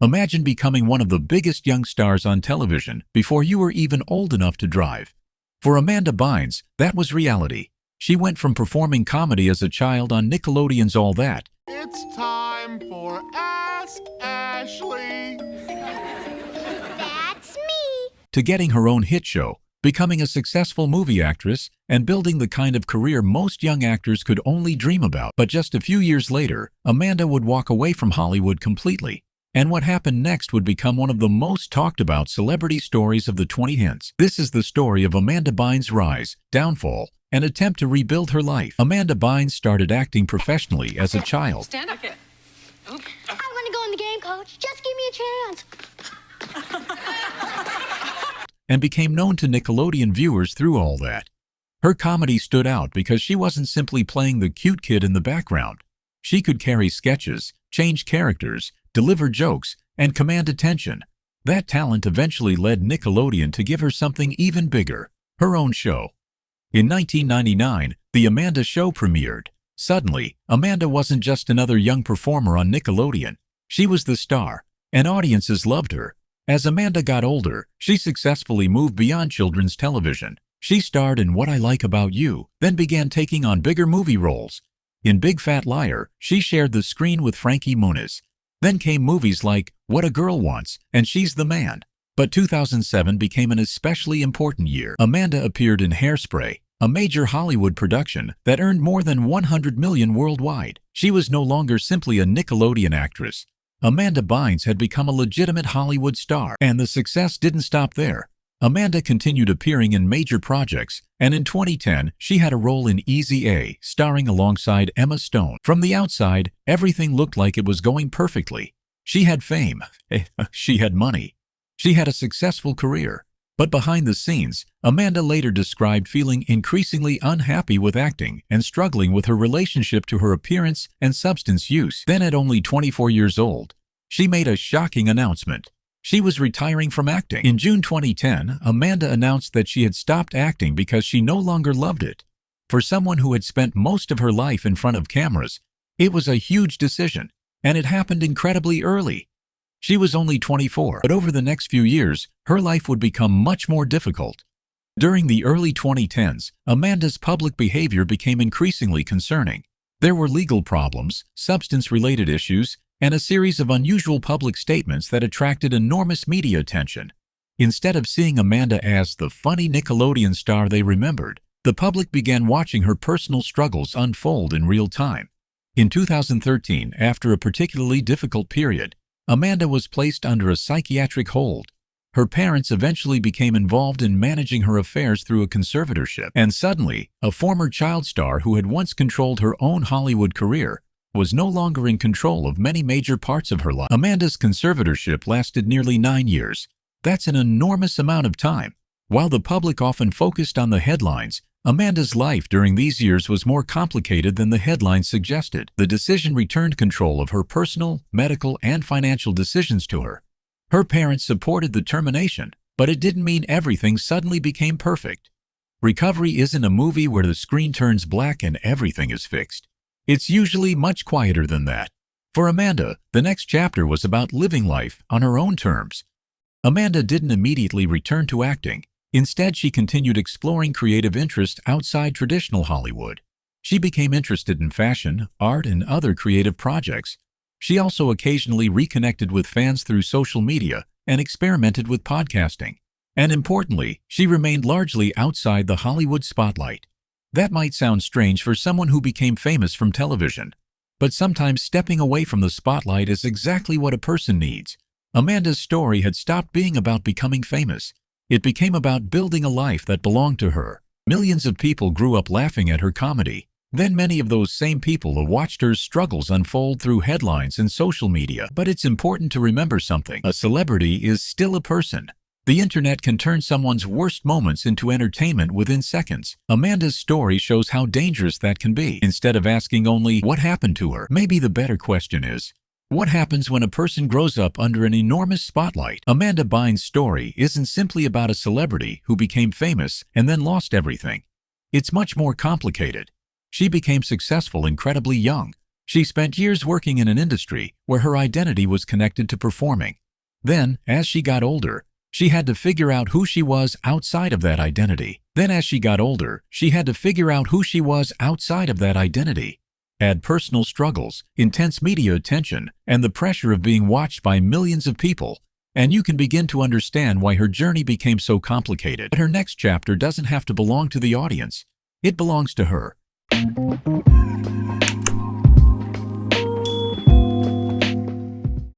Imagine becoming one of the biggest young stars on television before you were even old enough to drive. For Amanda Bynes, that was reality. She went from performing comedy as a child on Nickelodeon's All That. It's time for Ask Ashley. That's me. To getting her own hit show, becoming a successful movie actress, and building the kind of career most young actors could only dream about. But just a few years later, Amanda would walk away from Hollywood completely. And what happened next would become one of the most talked about celebrity stories of the 2010s. This is the story of Amanda Bynes' rise, downfall, and attempt to rebuild her life. Amanda Bynes started acting professionally as a child. Stand up. I want to go in the game, Coach. Just give me a chance. And became known to Nickelodeon viewers through All That. Her comedy stood out because she wasn't simply playing the cute kid in the background. She could carry sketches, change characters, deliver jokes, and command attention. That talent eventually led Nickelodeon to give her something even bigger, her own show. In 1999, The Amanda Show premiered. Suddenly, Amanda wasn't just another young performer on Nickelodeon. She was the star, and audiences loved her. As Amanda got older, she successfully moved beyond children's television. She starred in What I Like About You, then began taking on bigger movie roles. In Big Fat Liar, she shared the screen with Frankie Muniz. Then came movies like What a Girl Wants and She's the Man. But 2007 became an especially important year. Amanda appeared in Hairspray, a major Hollywood production that earned more than $100 million worldwide. She was no longer simply a Nickelodeon actress. Amanda Bynes had become a legitimate Hollywood star, and the success didn't stop there. Amanda continued appearing in major projects, and in 2010, she had a role in Easy A, starring alongside Emma Stone. From the outside, everything looked like it was going perfectly. She had fame. She had money. She had a successful career. But behind the scenes, Amanda later described feeling increasingly unhappy with acting and struggling with her relationship to her appearance and substance use. Then at only 24 years old, she made a shocking announcement. She was retiring from acting. In June 2010, Amanda announced that she had stopped acting because she no longer loved it. For someone who had spent most of her life in front of cameras, it was a huge decision, and it happened incredibly early. She was only 24, but over the next few years, her life would become much more difficult. During the early 2010s, Amanda's public behavior became increasingly concerning. There were legal problems, substance-related issues, and a series of unusual public statements that attracted enormous media attention. Instead of seeing Amanda as the funny Nickelodeon star they remembered, the public began watching her personal struggles unfold in real time. In 2013, after a particularly difficult period, Amanda was placed under a psychiatric hold. Her parents eventually became involved in managing her affairs through a conservatorship, and suddenly, a former child star who had once controlled her own Hollywood career was no longer in control of many major parts of her life. Amanda's conservatorship lasted nearly 9 years. That's an enormous amount of time. While the public often focused on the headlines, Amanda's life during these years was more complicated than the headlines suggested. The decision returned control of her personal, medical, and financial decisions to her. Her parents supported the termination, but it didn't mean everything suddenly became perfect. Recovery isn't a movie where the screen turns black and everything is fixed. It's usually much quieter than that. For Amanda, the next chapter was about living life on her own terms. Amanda didn't immediately return to acting. Instead, she continued exploring creative interests outside traditional Hollywood. She became interested in fashion, art, and other creative projects. She also occasionally reconnected with fans through social media and experimented with podcasting. And importantly, she remained largely outside the Hollywood spotlight. That might sound strange for someone who became famous from television, but sometimes stepping away from the spotlight is exactly what a person needs. Amanda's story had stopped being about becoming famous. It became about building a life that belonged to her. Millions of people grew up laughing at her comedy. Then many of those same people have watched her struggles unfold through headlines and social media. But it's important to remember something. A celebrity is still a person. The internet can turn someone's worst moments into entertainment within seconds. Amanda's story shows how dangerous that can be. Instead of asking only, what happened to her? Maybe the better question is, what happens when a person grows up under an enormous spotlight? Amanda Bynes' story isn't simply about a celebrity who became famous and then lost everything. It's much more complicated. She became successful incredibly young. She spent years working in an industry where her identity was connected to performing. Then, as she got older, she had to figure out who she was outside of that identity. Add personal struggles, intense media attention, and the pressure of being watched by millions of people, and you can begin to understand why her journey became so complicated. But her next chapter doesn't have to belong to the audience. It belongs to her.